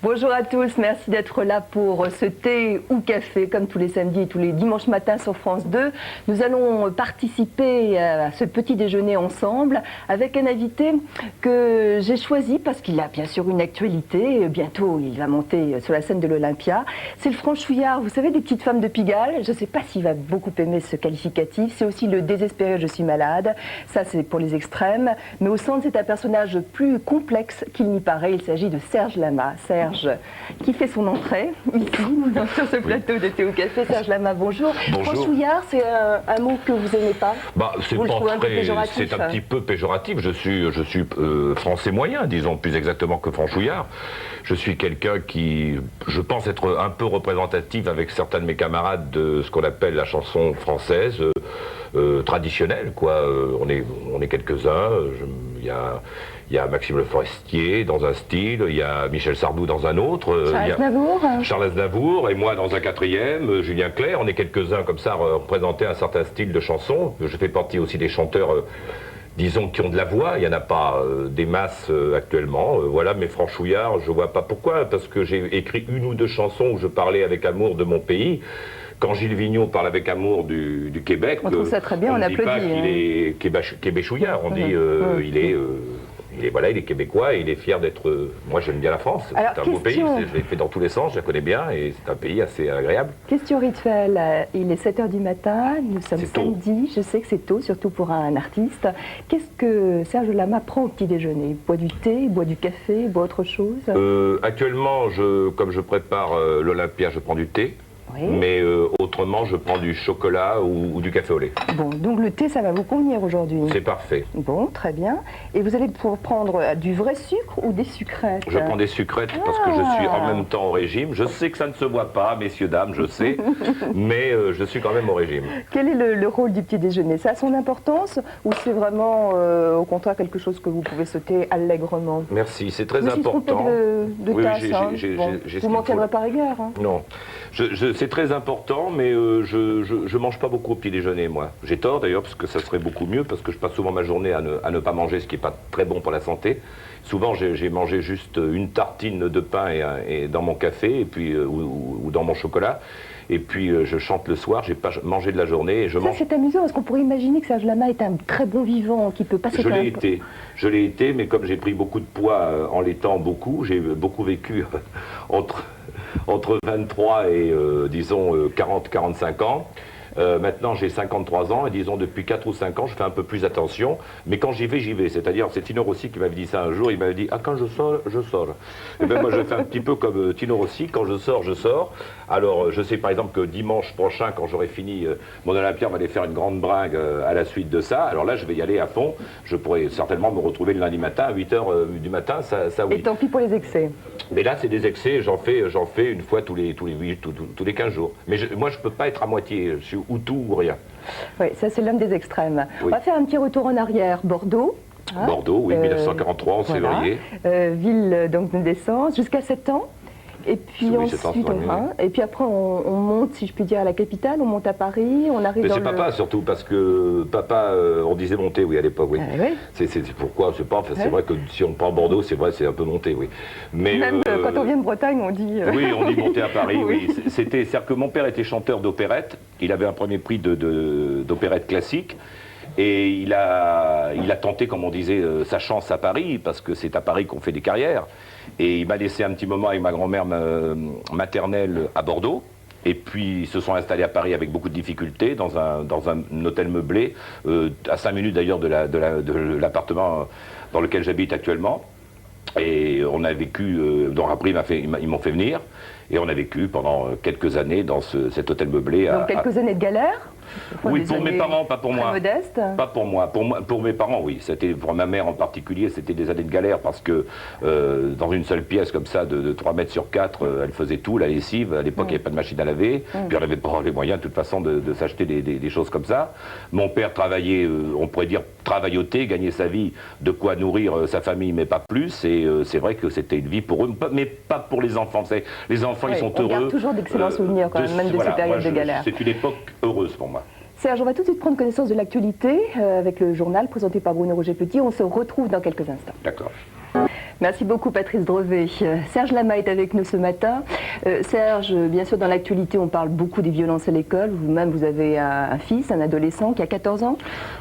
Bonjour à tous, merci d'être là pour ce thé ou café, comme tous les samedis et tous les dimanches matins sur France 2. Nous allons participer à ce petit déjeuner ensemble avec un invité que j'ai choisi parce qu'il a bien sûr une actualité. Bientôt, il va monter sur la scène de l'Olympia. C'est le franchouillard, vous savez, des petites femmes de Pigalle. Je ne sais pas s'il va beaucoup aimer ce qualificatif. C'est aussi le désespéré, je suis malade. Ça, c'est pour les extrêmes. Mais au centre, c'est un personnage plus complexe qu'il n'y paraît. Il s'agit de Serge Lama. Serge qui fait son entrée ici, sur ce plateau de thé au café. Serge Lama, bonjour. Bonjour. Franchouillard, c'est un mot que vous n'aimez pas? C'est un petit peu péjoratif. Je suis français moyen, disons plus exactement que franchouillard. Je suis quelqu'un qui, je pense être un peu représentatif avec certains de mes camarades de ce qu'on appelle la chanson française traditionnelle, quoi. On est quelques-uns. Il y a Maxime Le Forestier dans un style, il y a Michel Sardou dans un autre. Charles Aznavour, et moi dans un quatrième, Julien Clerc. On est quelques-uns comme ça à représenter un certain style de chanson. Je fais partie aussi des chanteurs, disons, qui ont de la voix. Il n'y en a pas des masses actuellement. Voilà, mais franchouillard, je ne vois pas pourquoi. Parce que j'ai écrit une ou deux chansons où je parlais avec amour de mon pays. Quand Gilles Vigneault parle avec amour du Québec, on trouve ça très bien, on ne dit pas qu'il est québéchouillard, on dit il est québécois et il est fier d'être... moi j'aime bien la France, c'est un beau pays, je l'ai fait dans tous les sens, je la connais bien et c'est un pays assez agréable. Question rituelle, il est 7 h du matin, nous sommes samedi, je sais que c'est tôt, surtout pour un artiste. Qu'est-ce que Serge Lama prend au petit déjeuner? Il boit du thé, il boit du café, il boit autre chose? Actuellement, comme je prépare l'Olympia, je prends du thé. Oui. Mais autrement, je prends du chocolat ou du café au lait. Bon, donc le thé, ça va vous convenir aujourd'hui? C'est parfait. Bon, très bien. Et vous allez pouvoir prendre du vrai sucre ou des sucrètes? Je prends des sucrètes parce que je suis en même temps au régime. Je sais que ça ne se voit pas, messieurs, dames, je sais, mais je suis quand même au régime. Quel est le rôle du petit déjeuner? Ça a son importance ou c'est vraiment, au contraire, quelque chose que vous pouvez sauter allègrement? Merci, c'est très important. Oui, vous m'en tiendrez par rigueur. Hein. Non. C'est très important, mais je mange pas beaucoup au petit déjeuner, moi. J'ai tort d'ailleurs, parce que ça serait beaucoup mieux, parce que je passe souvent ma journée à ne pas manger, ce qui n'est pas très bon pour la santé. Souvent, j'ai mangé juste une tartine de pain et dans mon café, et puis, ou dans mon chocolat. Et puis je chante le soir, j'ai pas mangé de la journée et je mange. C'est amusant parce qu'on pourrait imaginer que Serge Lama est un très bon vivant qui peut passer. Je l'ai été, mais comme j'ai pris beaucoup de poids en l'étant beaucoup, j'ai beaucoup vécu entre 23 et disons 40-45 ans. Maintenant j'ai 53 ans et disons depuis 4 ou 5 ans je fais un peu plus attention, mais quand j'y vais, c'est-à-dire c'est Tino Rossi qui m'avait dit ça un jour, il m'avait dit ah quand je sors, je sors. Et bien moi je fais un petit peu comme Tino Rossi, quand je sors, je sors. Alors je sais par exemple que dimanche prochain quand j'aurai fini mon Olympia, on va aller faire une grande bringue à la suite de ça, alors là je vais y aller à fond, je pourrais certainement me retrouver le lundi matin à 8 h du matin, ça oui. Et tant pis pour les excès. Mais là c'est des excès, j'en fais une fois tous les 15 jours. Mais moi je peux pas être à moitié, je suis ou tout ou rien. Oui, ça c'est l'homme des extrêmes. Oui. On va faire un petit retour en arrière. Bordeaux. Hein, Bordeaux, oui, 1943, en février. Ville donc de naissance, jusqu'à 7 ans. Et puis ensuite, et puis après on monte, si je puis dire, à la capitale, on monte à Paris, on arrive dans papa surtout, parce que papa, on disait monter, oui, à l'époque, oui. Oui. C'est pourquoi, c'est pas, c'est vrai que si on prend Bordeaux, c'est vrai, c'est un peu monté, oui. Mais même quand on vient de Bretagne, on dit... Oui, on dit monter à Paris, oui. C'est-à-dire que mon père était chanteur d'opérette, il avait un premier prix d'opérette classique. Et il a tenté, comme on disait, sa chance à Paris, parce que c'est à Paris qu'on fait des carrières. Et il m'a laissé un petit moment avec ma grand-mère maternelle à Bordeaux. Et puis ils se sont installés à Paris avec beaucoup de difficultés, dans un hôtel meublé, à 5 minutes d'ailleurs de l'appartement dans lequel j'habite actuellement. Et on a vécu, donc après ils m'ont fait venir, et on a vécu pendant quelques années dans cet hôtel meublé. Donc quelques années de galère? Oui, pour mes parents, pas pour moi. Modeste. Pas pour moi. Pour mes parents, oui. C'était pour ma mère en particulier, c'était des années de galère parce que dans une seule pièce comme ça, de 3 mètres sur 4, elle faisait tout, la lessive. À l'époque, il n'y avait pas de machine à laver. Puis on n'avait pas les moyens, de toute façon, de s'acheter des choses comme ça. Mon père travaillait, on pourrait dire, travaillotait, gagnait sa vie, de quoi nourrir sa famille, mais pas plus. Et c'est vrai que c'était une vie pour eux, mais pas pour les enfants. Les enfants, ils sont heureux. On garde toujours d'excellents souvenirs, quand même de ces périodes de galère. C'est une époque heureuse pour moi. Serge, on va tout de suite prendre connaissance de l'actualité avec le journal présenté par Bruno Roger-Petit. On se retrouve dans quelques instants. D'accord. Merci beaucoup Patrice Drevet. Serge Lama est avec nous ce matin. Serge, bien sûr dans l'actualité on parle beaucoup des violences à l'école. Vous-même vous avez un fils, un adolescent qui a 14 ans,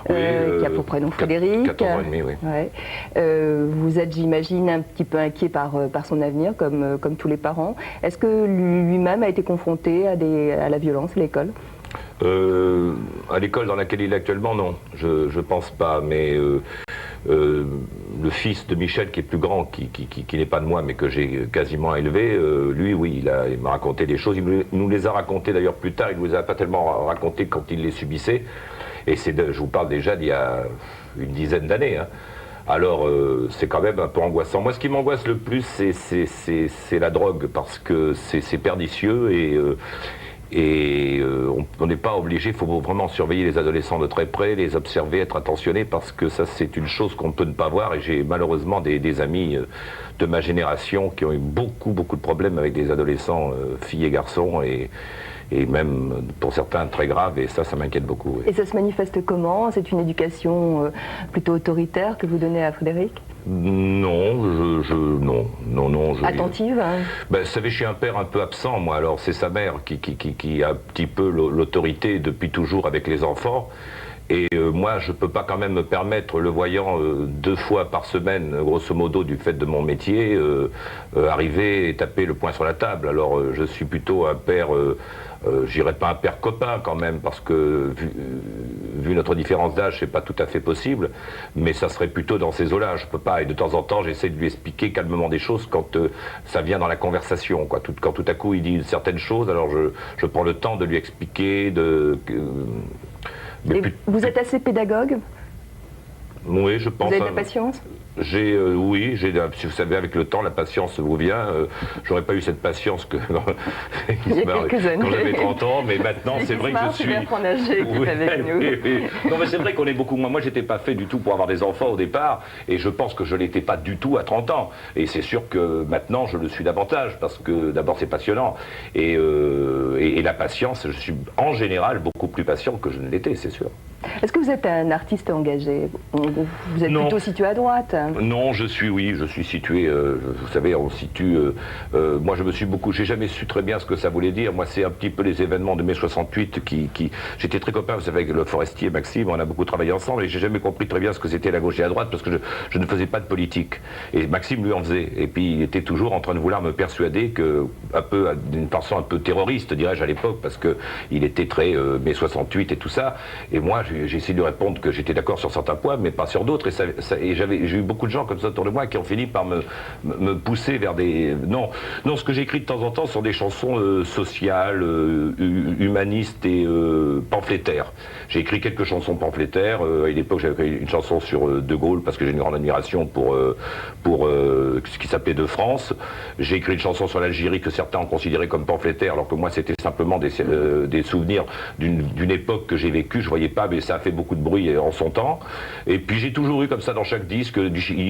oui, qui a pour prénom Frédéric. 14 ans et demi, oui. Ouais. Vous êtes, j'imagine, un petit peu inquiet par son avenir, comme tous les parents. Est-ce que lui-même a été confronté à la violence à l'école ? À l'école dans laquelle il est actuellement, non. Je pense pas, mais... le fils de Michel, qui est plus grand, qui n'est pas de moi, mais que j'ai quasiment élevé, lui, oui, il m'a raconté des choses. Il nous les a racontées d'ailleurs plus tard, il ne nous a pas tellement raconté quand il les subissait. Et je vous parle déjà d'il y a une dizaine d'années. Hein. Alors, c'est quand même un peu angoissant. Moi, ce qui m'angoisse le plus, c'est la drogue, parce que c'est pernicieux et on n'est pas obligé, il faut vraiment surveiller les adolescents de très près, les observer, être attentionné, parce que ça c'est une chose qu'on ne peut ne pas voir. Et j'ai malheureusement des amis de ma génération qui ont eu beaucoup de problèmes avec des adolescents, filles et garçons, et même pour certains très graves, et ça m'inquiète beaucoup. Oui. Et ça se manifeste comment? C'est une éducation plutôt autoritaire que vous donnez à Frédéric? Non, non. Attentive hein. Ben, vous savez, je suis un père un peu absent, moi, alors c'est sa mère qui a un petit peu l'autorité depuis toujours avec les enfants. Et moi, je ne peux pas quand même me permettre, le voyant 2 fois par semaine, grosso modo, du fait de mon métier, arriver et taper le poing sur la table. Alors, je suis plutôt un père, je dirais pas un père copain quand même, parce que vu notre différence d'âge, c'est pas tout à fait possible, mais ça serait plutôt dans ces eaux-là. Je peux pas, et de temps en temps, j'essaie de lui expliquer calmement des choses quand ça vient dans la conversation, quoi. Quand tout à coup il dit certaines choses, alors je prends le temps de lui expliquer, vous êtes assez pédagogue? Oui, je pense. Vous avez de la patience? Oui, vous savez, avec le temps, la patience vous vient. J'aurais pas eu cette patience que quand j'avais 30 ans, mais maintenant, c'est vrai que je suis... Oui, avec nous. Oui. Non, mais c'est vrai qu'on est beaucoup moins... Moi, j'étais pas fait du tout pour avoir des enfants au départ, et je pense que je l'étais pas du tout à 30 ans. Et c'est sûr que maintenant, je le suis davantage, parce que d'abord, c'est passionnant. Et la patience, je suis en général beaucoup plus patient que je ne l'étais, c'est sûr. Est-ce que vous êtes un artiste engagé? Vous êtes plutôt situé à droite? Non, je suis situé, vous savez, on situe, moi je me suis beaucoup, j'ai jamais su très bien ce que ça voulait dire. Moi c'est un petit peu les événements de mai 68 j'étais très copain, vous savez, avec le Forestier Maxime, on a beaucoup travaillé ensemble, et j'ai jamais compris très bien ce que c'était la gauche et la droite, parce que je ne faisais pas de politique. Et Maxime lui en faisait, et puis il était toujours en train de vouloir me persuader que, d'une façon un peu terroriste, dirais-je à l'époque, parce que il était très mai 68 et tout ça, et moi j'ai essayé de lui répondre que j'étais d'accord sur certains points, mais pas sur d'autres, et j'ai eu beaucoup de gens comme ça autour de moi qui ont fini par me pousser vers des... Non, ce que j'écris de temps en temps sont des chansons sociales, humanistes et pamphlétaires. J'ai écrit quelques chansons pamphlétaires. À l'époque, j'avais écrit une chanson sur De Gaulle, parce que j'ai une grande admiration pour ce qui s'appelait De France. J'ai écrit une chanson sur l'Algérie que certains ont considéré comme pamphlétaire, alors que moi, c'était simplement des souvenirs d'une époque que j'ai vécue. Je voyais pas, mais ça a fait beaucoup de bruit en son temps. Et puis j'ai toujours eu comme ça dans chaque disque,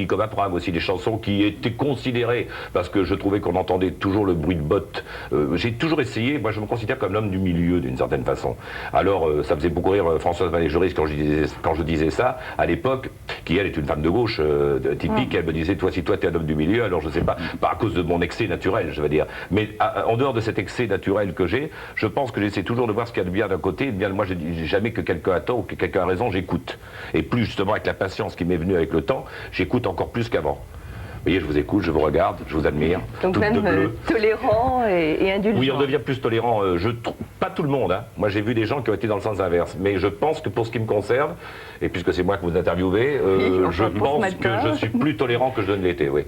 comme Abraham aussi, des chansons qui étaient considérées, parce que je trouvais qu'on entendait toujours le bruit de bottes. J'ai toujours essayé, moi je me considère comme l'homme du milieu d'une certaine façon. Alors ça faisait beaucoup rire Françoise Vallée-Joris quand je disais ça, à l'époque, qui elle est une femme de gauche typique, elle me disait, si toi t'es un homme du milieu, alors je sais pas à cause de mon excès naturel, je veux dire. Mais en dehors de cet excès naturel que j'ai, je pense que j'essaie toujours de voir ce qu'il y a de bien d'un côté, bien moi je dis jamais que quelqu'un a tort ou que quelqu'un a raison, j'écoute. Et plus justement avec la patience qui m'est venue avec le temps, j'écoute encore plus qu'avant. Vous voyez, je vous écoute, je vous regarde, je vous admire. Donc même tolérant et indulgent. Oui, on devient plus tolérant. Pas tout le monde. Hein. Moi, j'ai vu des gens qui ont été dans le sens inverse. Mais je pense que pour ce qui me concerne, et puisque c'est moi que vous interviewez, je pense que je suis plus tolérant que je ne l'étais. Oui.